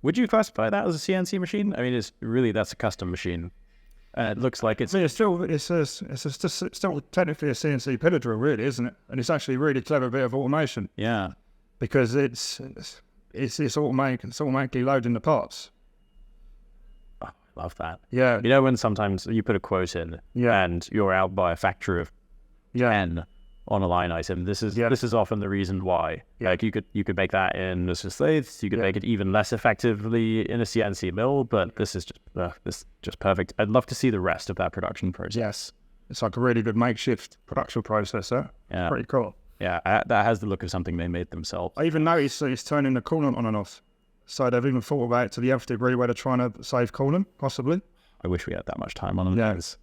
Would you classify that as a CNC machine? I mean, that's a custom machine. It looks like it's... I mean, it's still technically a CNC pillar drill, really, isn't it? And it's actually a really clever bit of automation. Yeah. Because it's automatically loading the parts. Oh, I love that. Yeah. You know, when sometimes you put a quote in and you're out by a factor of 10 on a line item, this is often the reason why. Like you could make that in a lathe, you could make it even less effectively in a CNC mill, but this is just perfect. I'd love to see the rest of that production process. Yes, it's like a really good makeshift production processor. Yeah, pretty cool. Yeah, that has the look of something they made themselves. I even noticed that it's turning the coolant on and off. So they've even thought about it to the nth degree where they're trying to save coolant, possibly. I wish we had that much time on them. Yes.